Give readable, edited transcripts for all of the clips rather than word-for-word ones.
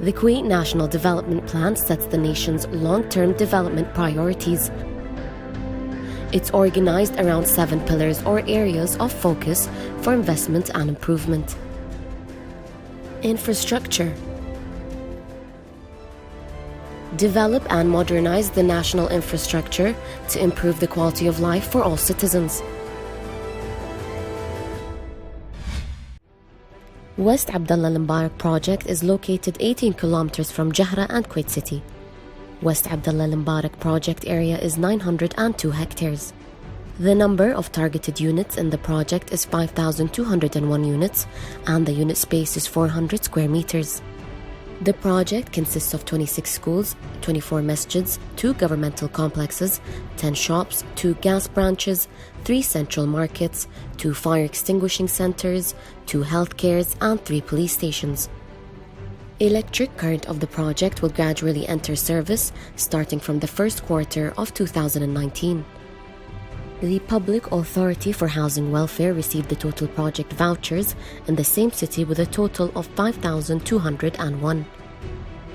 The Kuwait National Development Plan sets the nation's long-term development priorities. It's organized around 7 pillars or areas of focus for investment and improvement. Infrastructure. Develop and modernize the national infrastructure to improve the quality of life for all citizens. West Abdullah Al-Mubarak project is located 18 kilometers from Jahra and Kuwait City. West Abdullah Al-Mubarak project area is 902 hectares. The number of targeted units in the project is 5,201 units and the unit space is 400 square meters. The project consists of 26 schools, 24 masjids, 2 governmental complexes, 10 shops, 2 gas branches, 3 central markets, 2 fire extinguishing centers, 2 healthcares, and 3 police stations. Electric current of the project will gradually enter service starting from the first quarter of 2019. The Public Authority for Housing Welfare received the total project vouchers in the same city with a total of 5,201.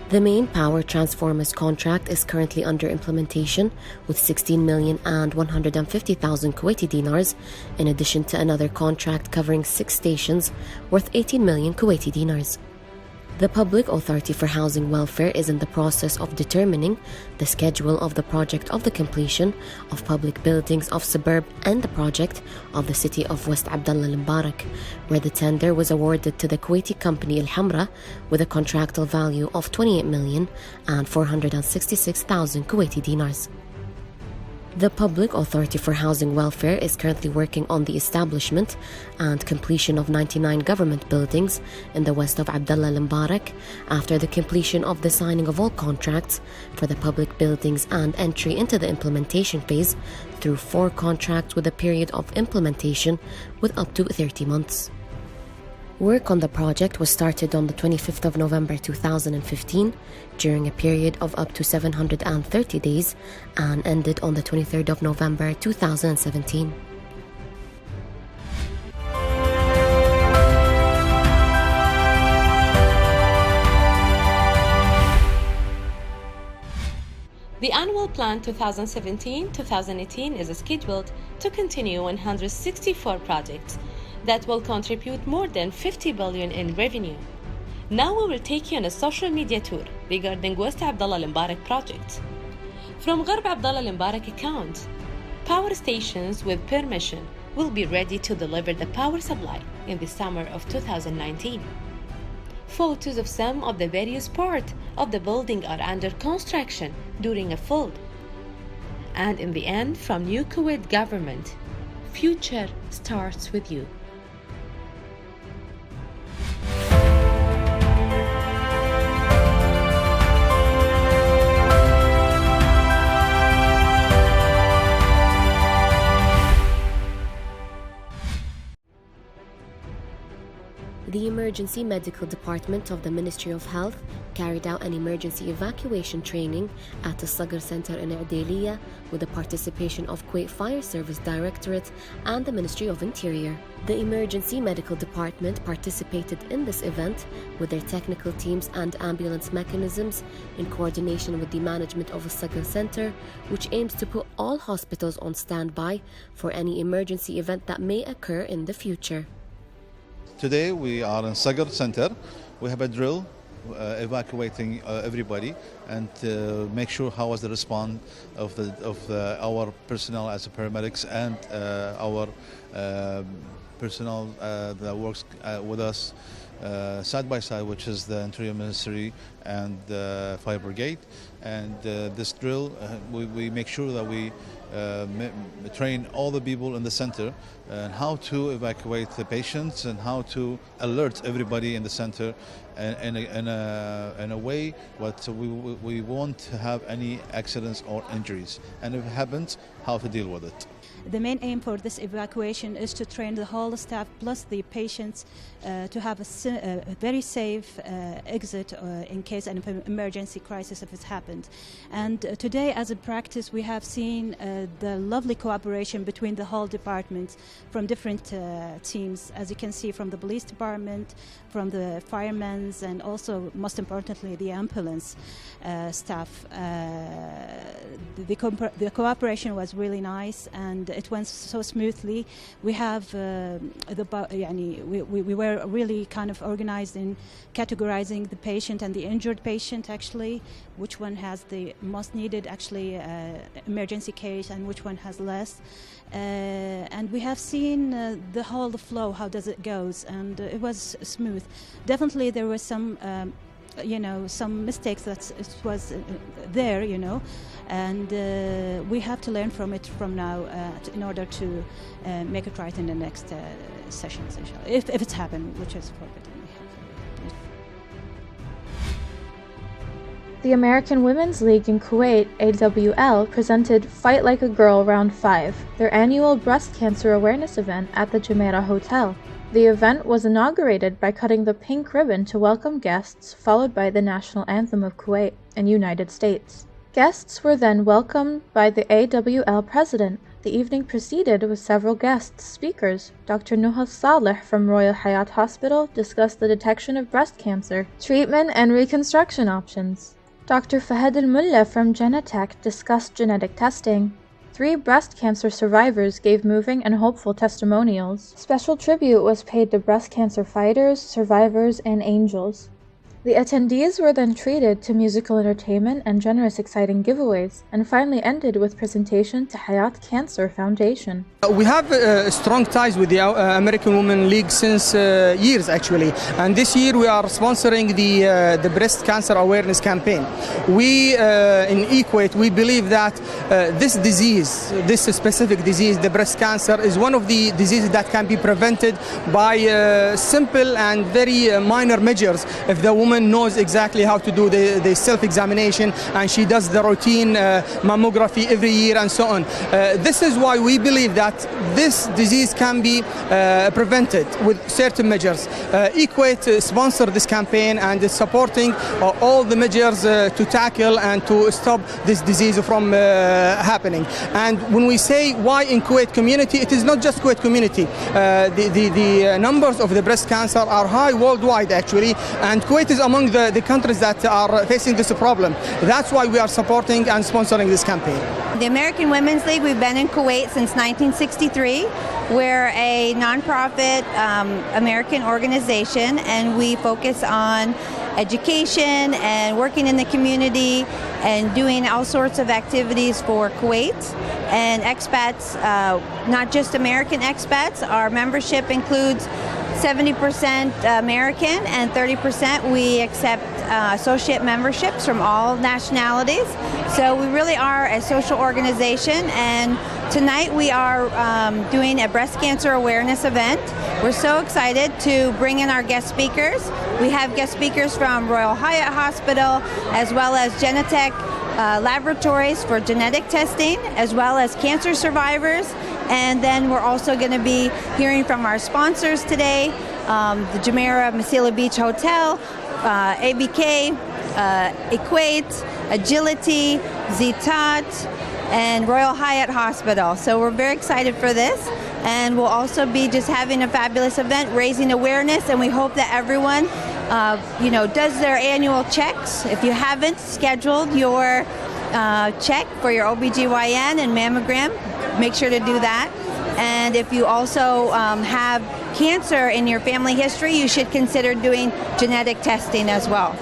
The main power transformers contract is currently under implementation with 16,150,000 Kuwaiti dinars, in addition to another contract covering 6 stations worth 18 million Kuwaiti dinars. The Public Authority for Housing Welfare is in the process of determining the schedule of the project of the completion of public buildings of suburb and the project of the city of West Abdullah Al-Mubarak, where the tender was awarded to the Kuwaiti company Al-Hamra with a contractual value of 28,466,000 Kuwaiti dinars. The Public Authority for Housing Welfare is currently working on the establishment and completion of 99 government buildings in the west of Abdullah Al-Mubarak after the completion of the signing of all contracts for the public buildings and entry into the implementation phase through 4 contracts with a period of implementation with up to 30 months. Work on the project was started on the 25th of November 2015 during a period of up to 730 days and ended on the 23rd of November 2017. The annual plan 2017-2018 is scheduled to continue 164 projects that will contribute more than 50 billion in revenue. Now we will take you on a social media tour regarding West Abdullah Al-Mubarak project. From Gharb Abdullah Al-Mubarak account, power stations with permission will be ready to deliver the power supply in the summer of 2019. Photos of some of the various parts of the building are under construction during a flood. And in the end, from new-Kuwait government, future starts with you. The Emergency Medical Department of the Ministry of Health carried out an emergency evacuation training at the Sagr Center in Adeliya with the participation of Kuwait Fire Service Directorate and the Ministry of Interior. The Emergency Medical Department participated in this event with their technical teams and ambulance mechanisms in coordination with the management of the Sagr Center, which aims to put all hospitals on standby for any emergency event that may occur in the future. Today we are in Sagr Center. We have a drill evacuating everybody and make sure how was the response of our personnel as paramedics and our personnel that works with us side by side, which is the Interior Ministry and the Fire Brigade. And this drill, we make sure that we train all the people in the center and how to evacuate the patients and how to alert everybody in the center in a way that we won't have any accidents or injuries, and if it happens, how to deal with it. The main aim for this evacuation is to train the whole staff plus the patients to have a very safe exit in case an emergency crisis if it's happened. And today, as a practice, we have seen the lovely cooperation between the whole departments from different teams, as you can see from the police department, from the firemen, physicians, and also, most importantly, the ambulance staff. The cooperation was really nice, and it went so smoothly. We have we were really kind of organized in categorizing the patient and the injured patient, actually, which one has the most needed emergency case and which one has less. And we have seen the whole flow, how does it goes, and it was smooth. Definitely there was some some mistakes that it was there, and we have to learn from it from now in order to make it right in the next sessions, if it's happened, which is forbidden. The American Women's League in Kuwait, AWL, presented Fight Like a Girl Round 5, their annual breast cancer awareness event at the Jumeirah Hotel. The event was inaugurated by cutting the pink ribbon to welcome guests, followed by the national anthem of Kuwait and United States. Guests were then welcomed by the AWL president. The evening proceeded with several guest speakers. Dr. Nuha Saleh from Royal Hayat Hospital discussed the detection of breast cancer, treatment and reconstruction options. Dr. Fahed Al-Mullah from Genetech discussed genetic testing. 3 breast cancer survivors gave moving and hopeful testimonials. Special tribute was paid to breast cancer fighters, survivors, and angels. The attendees were then treated to musical entertainment and generous, exciting giveaways, and finally ended with presentation to Hayat Cancer Foundation. We have strong ties with the American Women League since years, actually, and this year we are sponsoring the breast cancer awareness campaign. We in Kuwait, we believe that this specific disease, the breast cancer, is one of the diseases that can be prevented by simple and very minor measures. If the woman knows exactly how to do the self-examination and she does the routine mammography every year and so on. This is why we believe that this disease can be prevented with certain measures. Kuwait sponsored this campaign and is supporting all the measures to tackle and to stop this disease from happening. And when we say why in Kuwait community, it is not just Kuwait community. The numbers of the breast cancer are high worldwide, actually, and Kuwait is among the countries that are facing this problem. That's why we are supporting and sponsoring this campaign. The American Women's League, we've been in Kuwait since 1963. We're a nonprofit American organization, and we focus on education and working in the community and doing all sorts of activities for Kuwait and expats, not just American expats. Our membership includes 70% American and 30% we accept associate memberships from all nationalities. So we really are a social organization, and tonight we are doing a breast cancer awareness event. We're so excited to bring in our guest speakers. We have guest speakers from Royal Hayat Hospital as well as Genetech laboratories for genetic testing, as well as cancer survivors. And then we're also going to be hearing from our sponsors today, the Jumeirah Masila Beach Hotel, ABK, Kuwait, Agility, Zitat, and Royal Hayat Hospital. So we're very excited for this. And we'll also be just having a fabulous event, raising awareness, and we hope that everyone does their annual checks. If you haven't scheduled your check for your OBGYN and mammogram, make sure to do that. And if you also have cancer in your family history, you should consider doing genetic testing as well.